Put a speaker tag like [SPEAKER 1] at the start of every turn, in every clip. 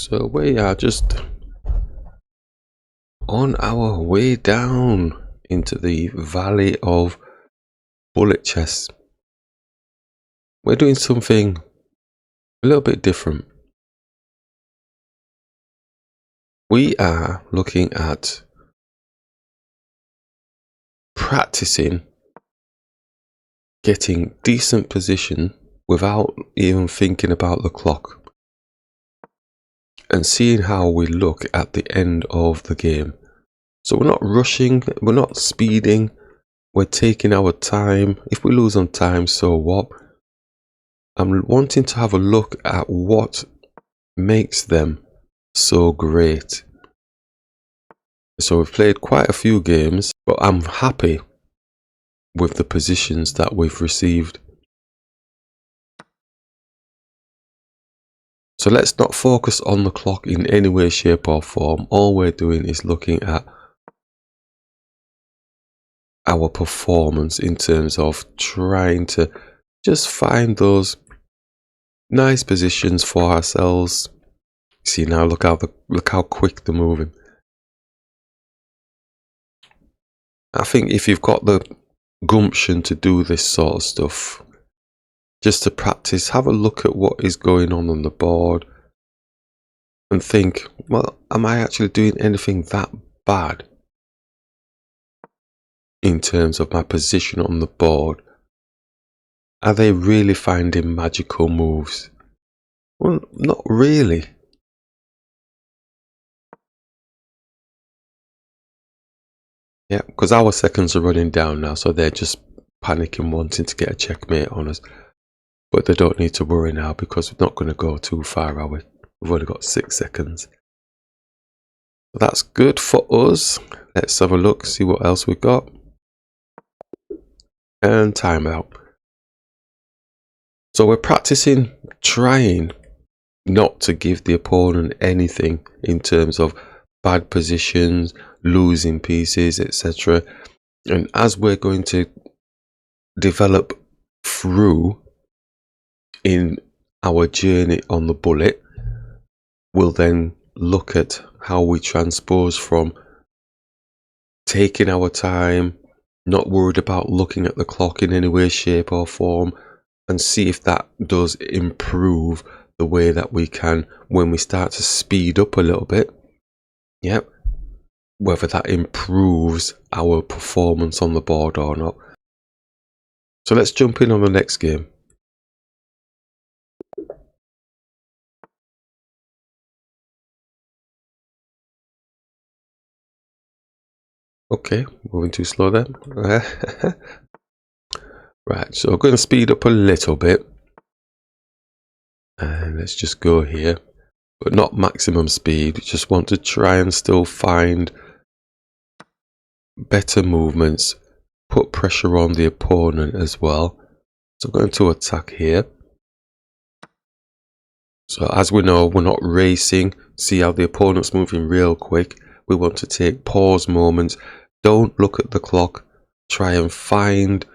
[SPEAKER 1] So we are just on our way down into the valley of bullet chests. We're doing something a little bit different. We are looking at practicing getting decent position without even thinking about the clock, and seeing how we look at the end of the game. So we're not rushing, we're not speeding, we're taking our time. If we lose on time, so what? I'm wanting to have a look at what makes them so great. So we've played quite a few games, but I'm happy with the positions that we've received. So let's not focus on the clock in any way, shape or form. All we're doing is looking at our performance in terms of trying to just find those nice positions for ourselves. See now, look how quick they're moving. I think if you've got the gumption to do this sort of stuff, just to practice, have a look at what is going on the board and think, well, am I actually doing anything that bad in terms of my position on the board? Are they really finding magical moves? Well, not really. Yeah, because our seconds are running down now, so they're just panicking, wanting to get a checkmate on us. But they don't need to worry now, because we're not going to go too far, are we? We've only got 6 seconds. That's good for us. Let's have a look, see what else we've got. And timeout. So we're practicing trying not to give the opponent anything in terms of bad positions, losing pieces, etc. And as we're going to develop through in our journey on the bullet, we'll then look at how we transpose from taking our time, not worried about looking at the clock in any way, shape or form, and see if that does improve the way that we can when we start to speed up a little bit. Yep, whether that improves our performance on the board or not. So let's jump in on the next game. Okay, moving too slow then. Right, so I'm going to speed up a little bit. And let's just go here. But not maximum speed. Just want to try and still find better movements. Put pressure on the opponent as well. So I'm going to attack here. So as we know, we're not racing. See how the opponent's moving real quick. We want to take pause moments. Don't look at the clock. Try and find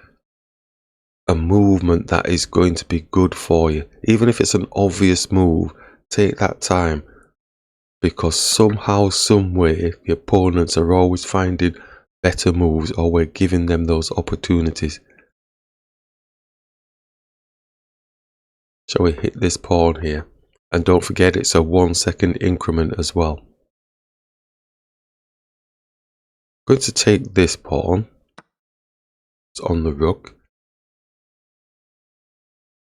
[SPEAKER 1] a movement that is going to be good for you. Even if it's an obvious move, take that time. Because somehow, some way, the opponents are always finding better moves, or we're giving them those opportunities. Shall we hit this pawn here? And don't forget, it's a 1 second increment as well. I'm going to take this pawn. It's on the rook.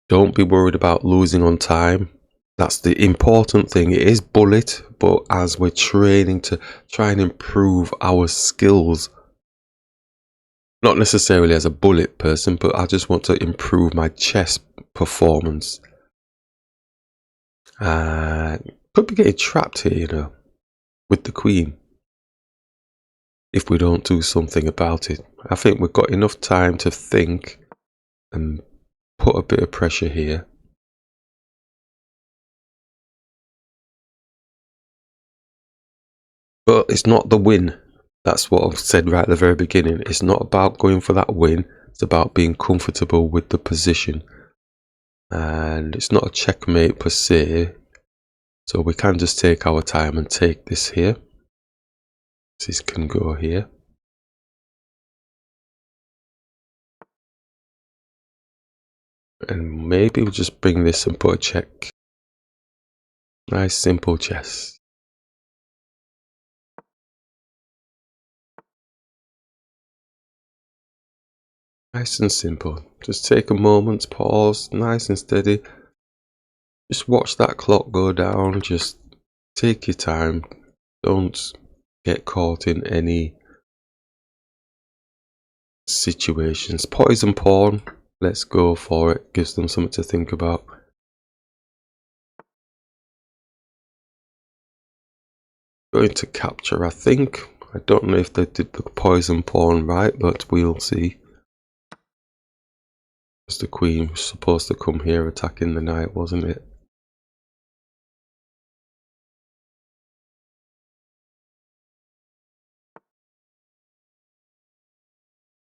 [SPEAKER 1] Don't be worried about losing on time. That's the important thing. It is bullet, but as we're training to try and improve our skills, not necessarily as a bullet person, but I just want to improve my chess performance. Could be getting trapped here, you know, with the queen, if we don't do something about it. I think we've got enough time to think and put a bit of pressure here. But it's not the win. That's what I've said right at the very beginning. It's not about going for that win. It's about being comfortable with the position. And it's not a checkmate per se. So we can just take our time and take this here. This can go here. And maybe we'll just bring this and put a check. Nice simple chess. Nice and simple. Just take a moment, pause, nice and steady. Just watch that clock go down. Just take your time. Don't get caught in any situations. Poison pawn. Let's go for it. Gives them something to think about. Going to capture, I think. I don't know if they did the poison pawn right, but we'll see. Because the queen was supposed to come here attacking the knight, wasn't it?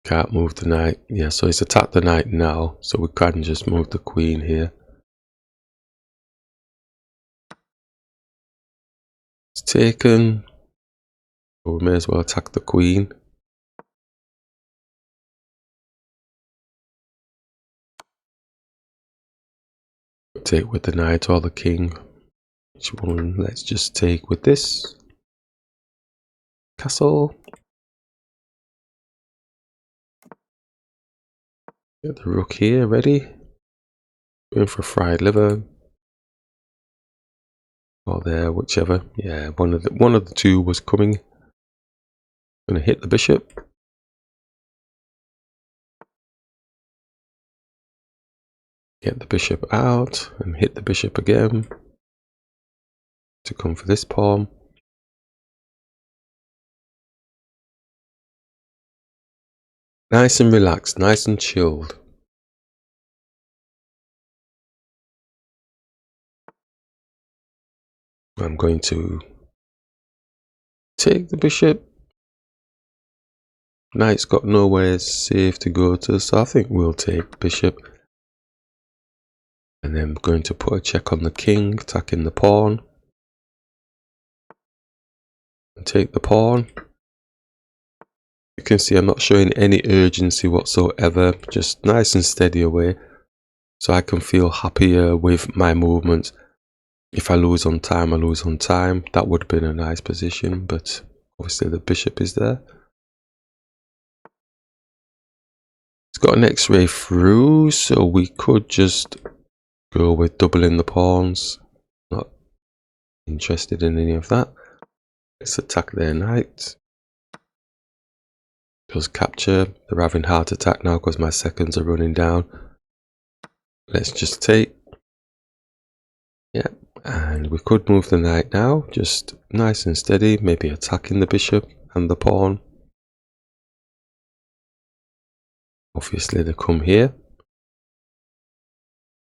[SPEAKER 1] Can't move the knight. Yeah, so he's attacked the knight now, so we can just move the queen here. It's taken. So we may as well attack the queen. Take with the knight or the king. Which one? Let's just take with this. Castle. Get the rook here ready. Going for fried liver. Or there, whichever. Yeah, one of the two was coming. Gonna hit the bishop. Get the bishop out and hit the bishop again. To come for this pawn. Nice and relaxed, nice and chilled. I'm going to take the bishop. Knight's got nowhere safe to go to, so I think we'll take bishop. And then I'm going to put a check on the king, attacking the pawn. And take the pawn. You can see I'm not showing any urgency whatsoever, just nice and steady away. So I can feel happier with my movements. If I lose on time, I lose on time. That would have been a nice position, but obviously the bishop is there. It's got an X-ray through, so we could just go with doubling the pawns. Not interested in any of that. Let's attack their knight. Does capture. They're having heart attack now because my seconds are running down. Let's just take. Yeah. And we could move the knight now, just nice and steady, maybe attacking the bishop and the pawn. Obviously they come here.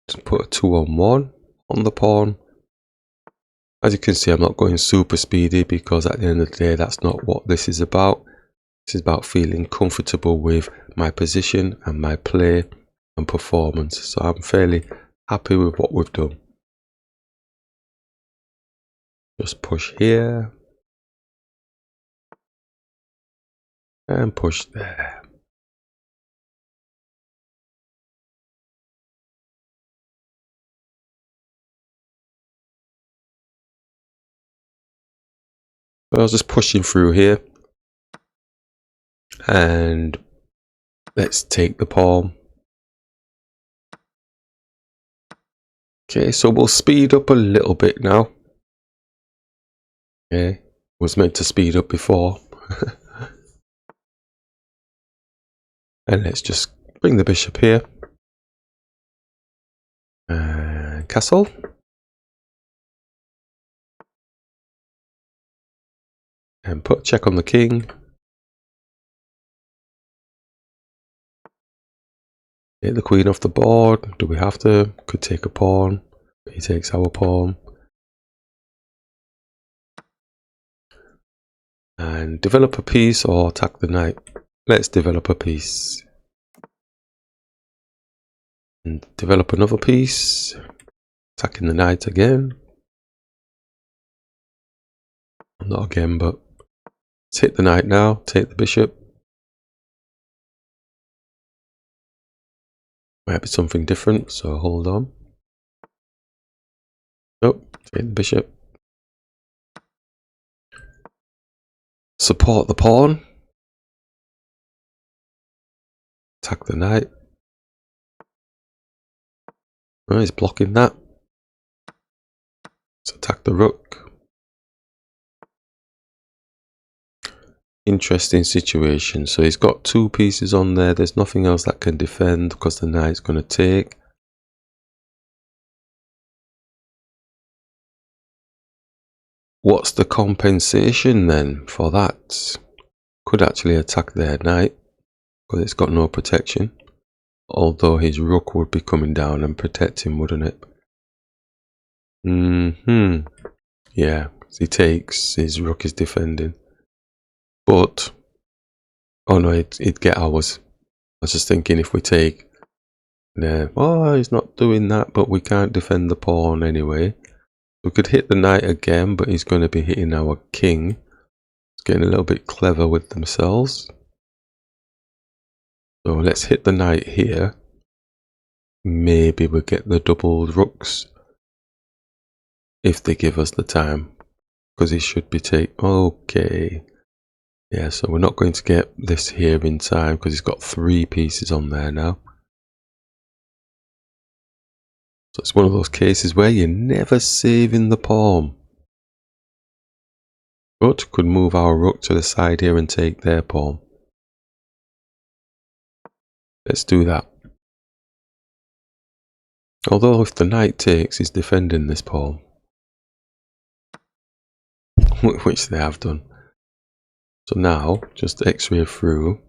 [SPEAKER 1] Just put a 2-on-1 on the pawn. As you can see, I'm not going super speedy because at the end of the day, that's not what this is about. This is about feeling comfortable with my position and my play and performance. So I'm fairly happy with what we've done. Just push here. And push there. So I was just pushing through here. And let's take the pawn. Okay, so we'll speed up a little bit now. Okay, was meant to speed up before. And let's just bring the bishop here. And castle. And put a check on the king. Get the queen off the board. Do we have to? Could take a pawn. He takes our pawn. And develop a piece or attack the knight. Let's develop a piece. And develop another piece. Attacking the knight again. Not again, but let's hit the knight now, take the bishop. Might be something different, so hold on. Nope, take the bishop. Support the pawn. Attack the knight. Oh, he's blocking that. Let's attack the rook. Interesting situation. So he's got two pieces on there. There's nothing else that can defend because the knight's going to take. What's the compensation then for that? Could actually attack their knight because it's got no protection. Although his rook would be coming down and protect him, wouldn't it? Yeah, he takes, his rook is defending. But, oh no, it'd get ours. I was just thinking if we take, oh, he's not doing that, but we can't defend the pawn anyway. We could hit the knight again, but he's going to be hitting our king. It's getting a little bit clever with themselves. So let's hit the knight here. Maybe we'll get the doubled rooks. If they give us the time. Because he should be okay. Yeah, so we're not going to get this here in time because he's got 3 pieces on there now. So it's one of those cases where you're never saving the pawn. But could move our rook to the side here and take their pawn. Let's do that. Although if the knight takes, he's defending this pawn. Which they have done. So now, just x-ray through.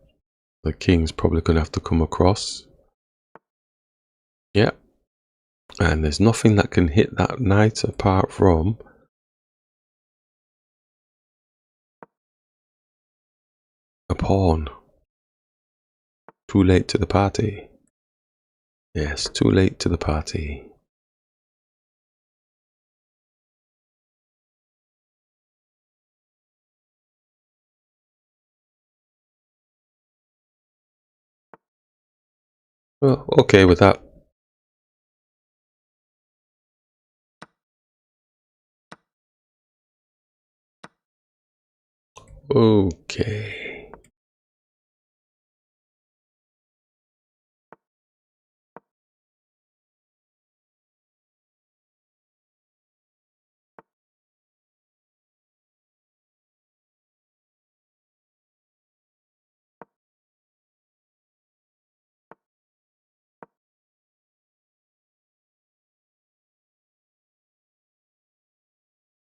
[SPEAKER 1] The king's probably going to have to come across. Yeah. And there's nothing that can hit that knight apart from a pawn. Too late to the party. Yes, too late to the party. Well, okay with that. Okay.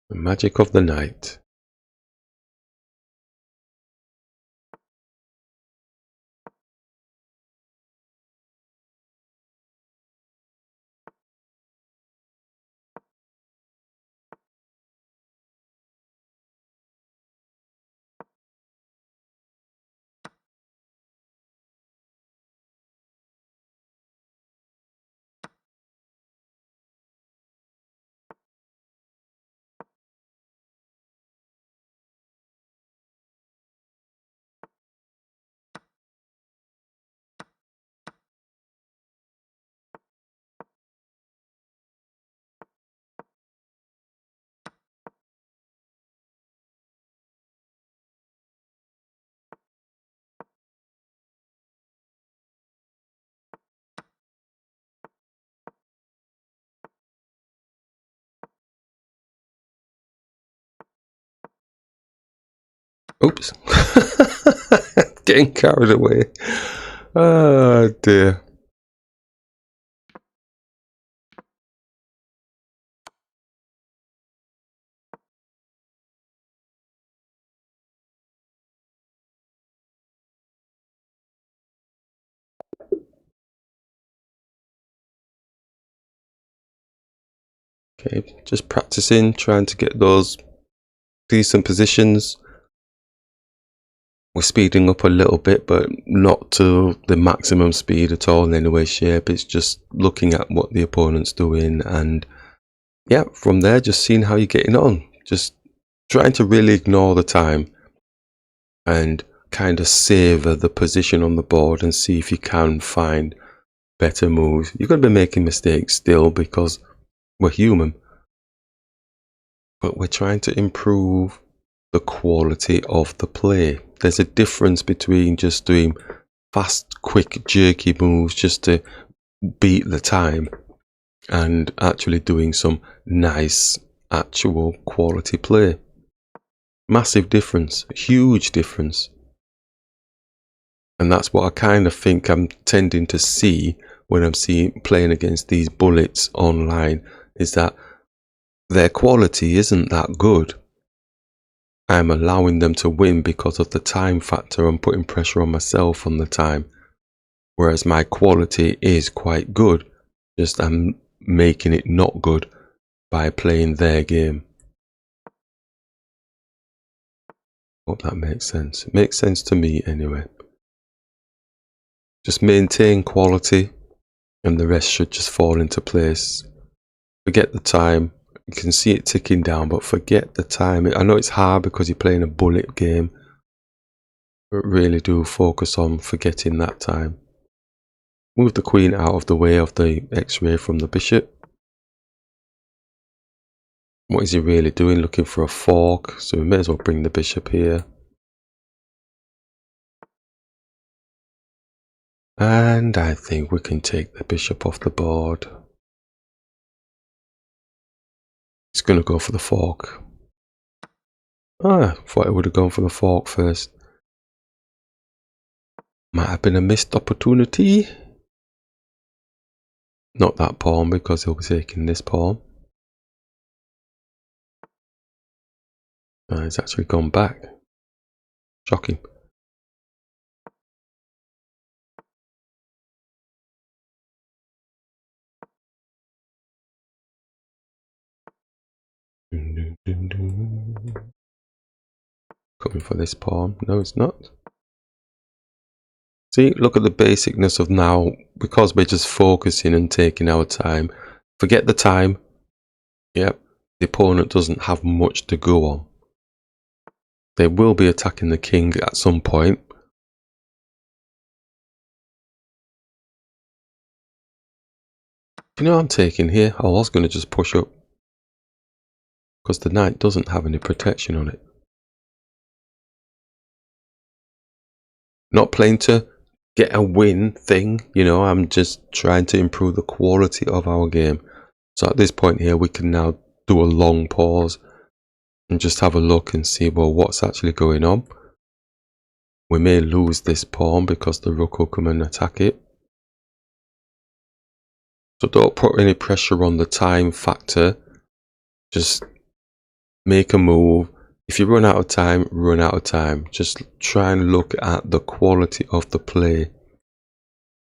[SPEAKER 1] The magic of the night. Oops. Getting carried away. Oh dear. Okay, just practicing, trying to get those decent positions. We're speeding up a little bit, but not to the maximum speed at all in any way, shape. It's just looking at what the opponent's doing and yeah, from there, just seeing how you're getting on. Just trying to really ignore the time and kind of savor the position on the board and see if you can find better moves. You're going to be making mistakes still because we're human, but we're trying to improve the quality of the play. There's a difference between just doing fast, quick, jerky moves just to beat the time and actually doing some nice, actual quality play. Massive difference, huge difference. And that's what I kind of think I'm tending to see when I'm playing against these bullets online, is that their quality isn't that good. I'm allowing them to win because of the time factor. I'm putting pressure on myself on the time, whereas my quality is quite good, just I'm making it not good by playing their game. Hope that makes sense. It makes sense to me anyway. Just maintain quality and the rest should just fall into place. Forget the time. You can see it ticking down, but forget the time. I know it's hard because you're playing a bullet game, but really do focus on forgetting that time. Move the queen out of the way of the X-ray from the bishop. What is he really doing? Looking for a fork, so we may as well bring the bishop here. And I think we can take the bishop off the board. He's going to go for the fork. I thought I would have gone for the fork first. Might have been a missed opportunity. Not that pawn, because he'll be taking this pawn. He's actually gone back. Shocking. Coming for this pawn. No, it's not. See, look at the basicness of now, because we're just focusing and taking our time. Forget the time. Yep, the opponent doesn't have much to go on. They will be attacking the king at some point. You know what I'm taking here? I was going to just push up, because the knight doesn't have any protection on it. Not playing to get a win thing, you know, I'm just trying to improve the quality of our game. So at this point here, we can now do a long pause and just have a look and see, well, what's actually going on. We may lose this pawn because the rook will come and attack it. So don't put any pressure on the time factor. Just make a move. If you run out of time, run out of time. Just try and look at the quality of the play.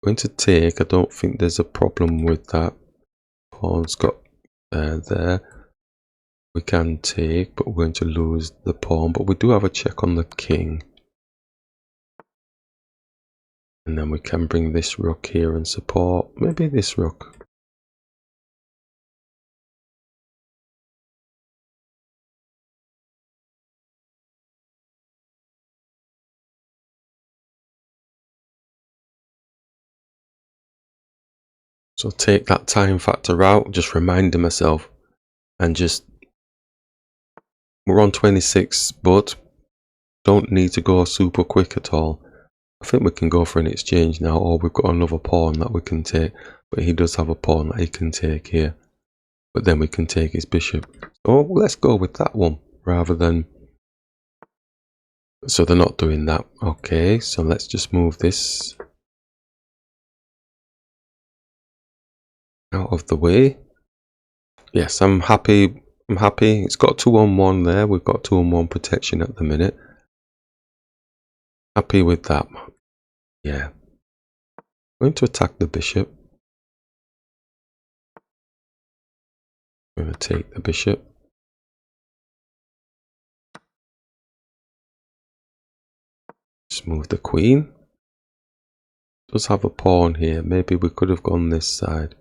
[SPEAKER 1] Going to take, I don't think there's a problem with that. Pawn's got there. We can take, but we're going to lose the pawn. But we do have a check on the king. And then we can bring this rook here and support. Maybe this rook. So take that time factor out, just reminding myself, and just, we're on 26, but don't need to go super quick at all. I think we can go for an exchange now, or we've got another pawn that we can take, but he does have a pawn that he can take here. But then we can take his bishop. So let's go with that one, rather than, so they're not doing that. Okay, so let's just move this out of the way. Yes, I'm happy. I'm happy. It's got 2-on-1 there. We've got 2-on-1 protection at the minute. Happy with that. Yeah. Going to attack the bishop. I'm going to take the bishop. Just move the queen. Does have a pawn here. Maybe we could have gone this side.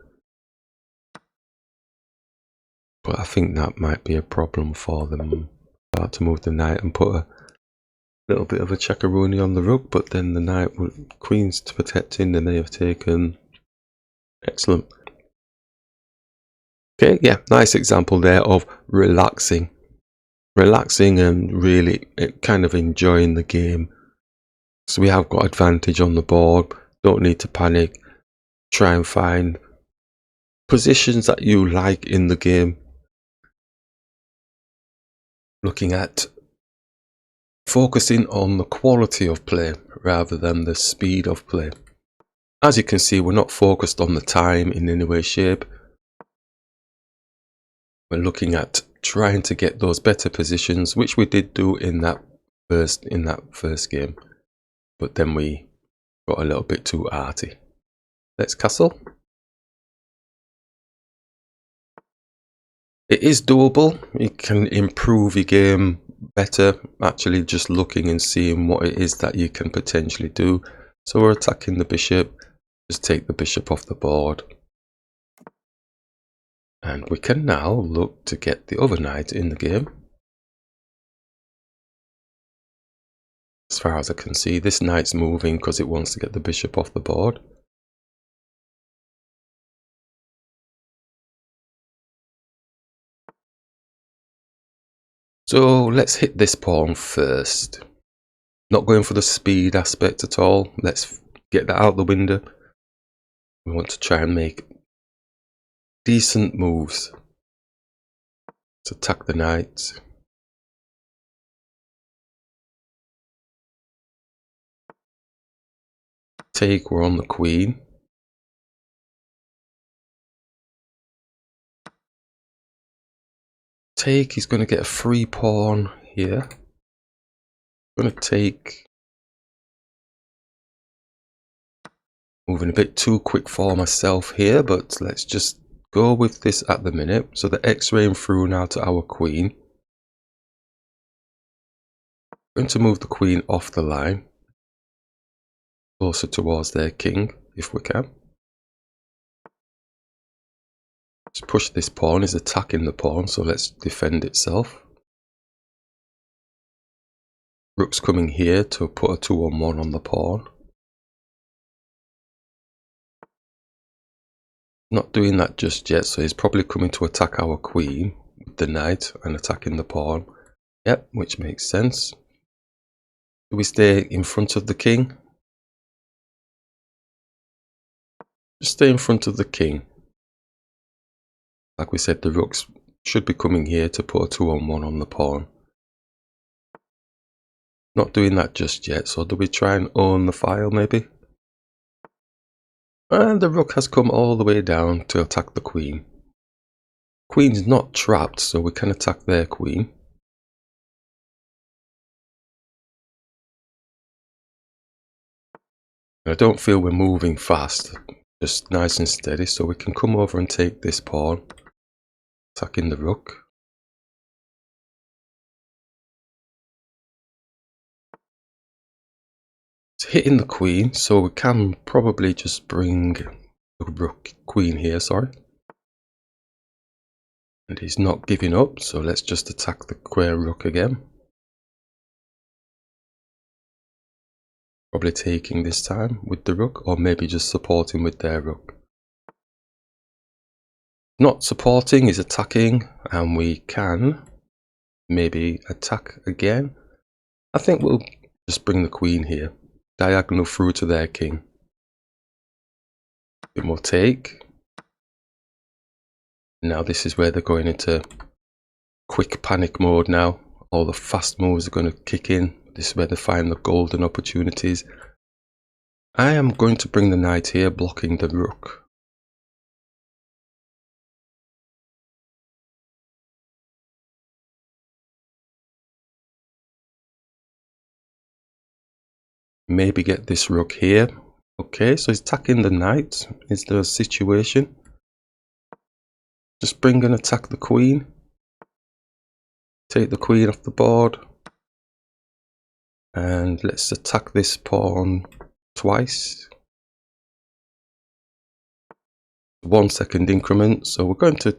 [SPEAKER 1] But I think that might be a problem for them. About to move the knight and put a little bit of a checkeroonie on the rook, but then the knight, queen's protecting, and they have taken. Excellent. Okay, yeah, nice example there of relaxing and really kind of enjoying the game. So we have got advantage on the board, don't need to panic, try and find positions that you like in the game. Looking at focusing on the quality of play rather than the speed of play. As you can see, we're not focused on the time in any way, shape. We're looking at trying to get those better positions, which we did do in that first game, but then we got a little bit too arty. Let's castle. It is doable. You can improve your game better, actually just looking and seeing what it is that you can potentially do. So we're attacking the bishop. Just take the bishop off the board. And we can now look to get the other knight in the game. As far as I can see, this knight's moving because it wants to get the bishop off the board. So let's hit this pawn first. Not going for the speed aspect at all. Let's get that out the window. We want to try and make decent moves. Let's attack the knight. Take, we're on the queen. Take, he's going to get a free pawn here. Going to take. Moving a bit too quick for myself here, but let's just go with this at the minute. So the X-raying through now to our queen. Going to move the queen off the line. Closer towards their king, if we can. Let's push this pawn, is attacking the pawn, so let's defend itself. Rook's coming here to put a 2-on-1 on the pawn. Not doing that just yet, so he's probably coming to attack our queen with the knight and attacking the pawn. Yep, which makes sense. Do we stay in front of the king? Just stay in front of the king. Like we said, the rooks should be coming here to put a 2-on-1 on the pawn. Not doing that just yet, so do we try and own the file maybe? And the rook has come all the way down to attack the queen. Queen's not trapped, so we can attack their queen. I don't feel we're moving fast, just nice and steady, so we can come over and take this pawn, attacking the rook. It's hitting the queen, so we can probably just bring the rook queen here, sorry. And he's not giving up, so let's just attack the square rook again. Probably taking this time with the rook, or maybe just supporting with their rook. Not supporting, is attacking, and we can maybe attack again. I think we'll just bring the queen here, diagonal through to their king. It will take. Now this is where they're going into quick panic mode now. All the fast moves are going to kick in. This is where they find the golden opportunities. I am going to bring the knight here, blocking the rook. Maybe get this rook here. Okay, so he's attacking the knight. Is there a situation? Just bring and attack the queen. Take the queen off the board. And let's attack this pawn twice. 1 second increment. So we're going to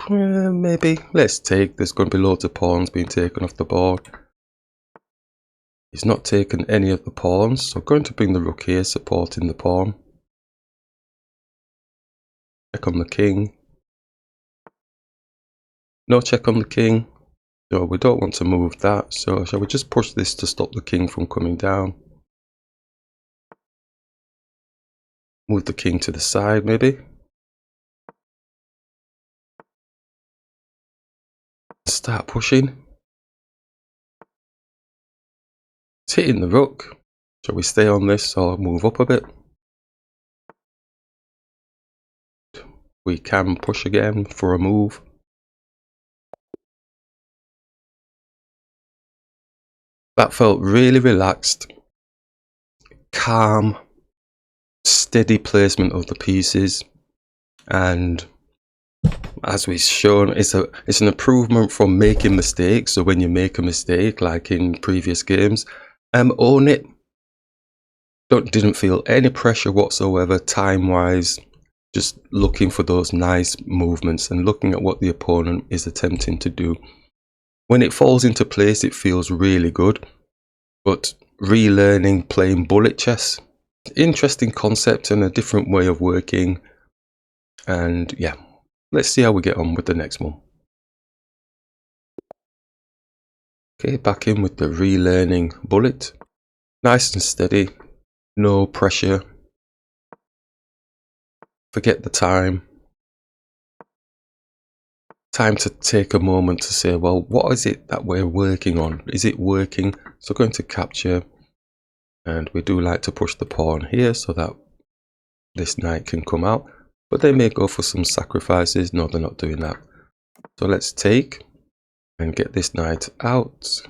[SPEAKER 1] Maybe. Let's take. There's going to be loads of pawns being taken off the board. He's not taken any of the pawns, so I'm going to bring the rook here, supporting the pawn. Check on the king. No check on the king. So we don't want to move that. So shall we just push this to stop the king from coming down? Move the king to the side, maybe. Start pushing. It's hitting the rook. Shall we stay on this or move up a bit? We can push again for a move. That felt really relaxed, calm, steady placement of the pieces, and as we've shown, it's an improvement from making mistakes. So when you make a mistake, like in previous games, own it. Didn't feel any pressure whatsoever time wise. Just looking for those nice movements and looking at what the opponent is attempting to do. When it falls into place, it feels really good. But relearning playing bullet chess, interesting concept and a different way of working. And yeah, let's see how we get on with the next one. Okay, back in with the relearning bullet. Nice and steady, no pressure. Forget the time. Time to take a moment to say, well, what is it that we're working on? Is it working? So going to capture, and we do like to push the pawn here so that this knight can come out, but they may go for some sacrifices. No, they're not doing that. So let's take and get this knight out.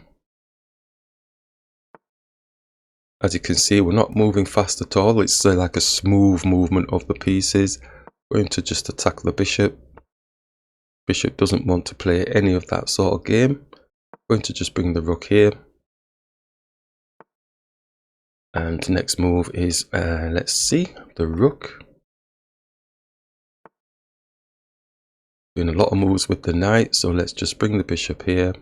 [SPEAKER 1] As you can see, we're not moving fast at all. It's like a smooth movement of the pieces. We're going to just attack the bishop. Bishop doesn't want to play any of that sort of game. We're going to just bring the rook here. And the next move is, let's see, the rook. Doing a lot of moves with the knight, so let's just bring the bishop here.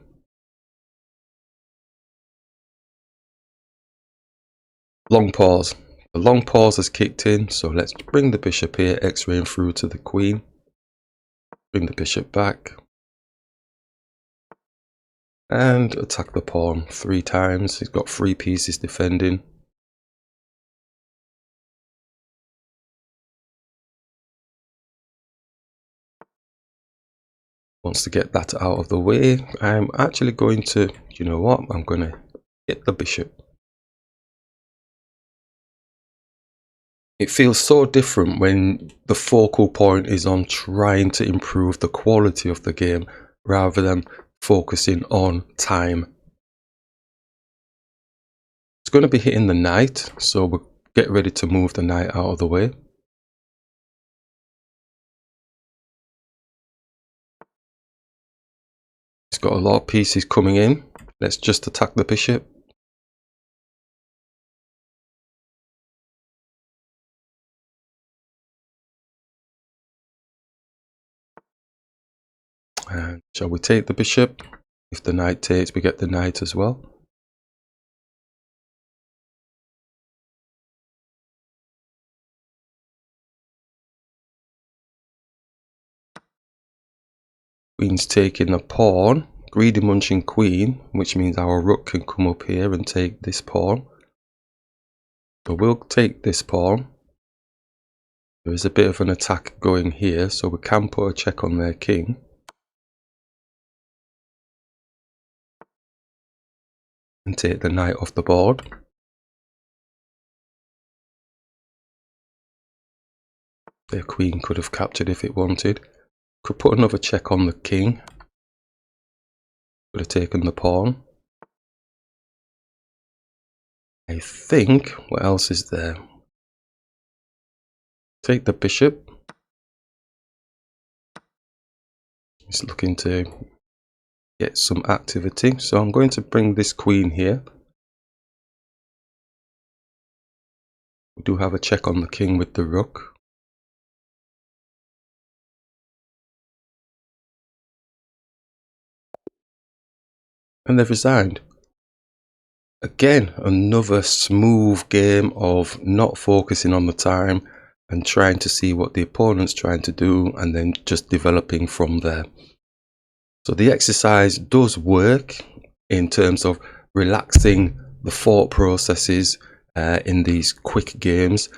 [SPEAKER 1] Long pause. The long pause has kicked in, so let's bring the bishop here, x-raying through to the queen. Bring the bishop back. And attack the pawn 3 times. He's got 3 pieces defending. Wants to get that out of the way. I'm actually going to, you know what, I'm going to hit the bishop. It feels so different when the focal point is on trying to improve the quality of the game rather than focusing on time. It's going to be hitting the knight, so we'll get ready to move the knight out of the way. It's got a lot of pieces coming in. Let's just attack the bishop. And shall we take the bishop? If the knight takes, we get the knight as well. Queen's taking the pawn. Greedy munching queen, which means our rook can come up here and take this pawn. So we'll take this pawn. There is a bit of an attack going here, so we can put a check on their king. And take the knight off the board. Their queen could have captured if it wanted. Could put another check on the king. Could have taken the pawn. I think, what else is there? Take the bishop. He's looking to get some activity. So I'm going to bring this queen here. We do have a check on the king with the rook. and they've resigned. Again, another smooth game of not focusing on the time and trying to see what the opponent's trying to do and then just developing from there. So the exercise does work in terms of relaxing the thought processes in these quick games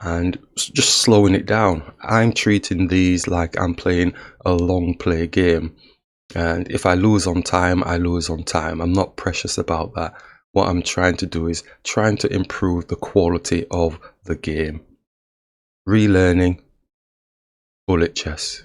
[SPEAKER 1] and just slowing it down. I'm treating these like I'm playing a long play game. And if I lose on time, I lose on time. I'm not precious about that. What I'm trying to do is trying to improve the quality of the game. Relearning bullet chess.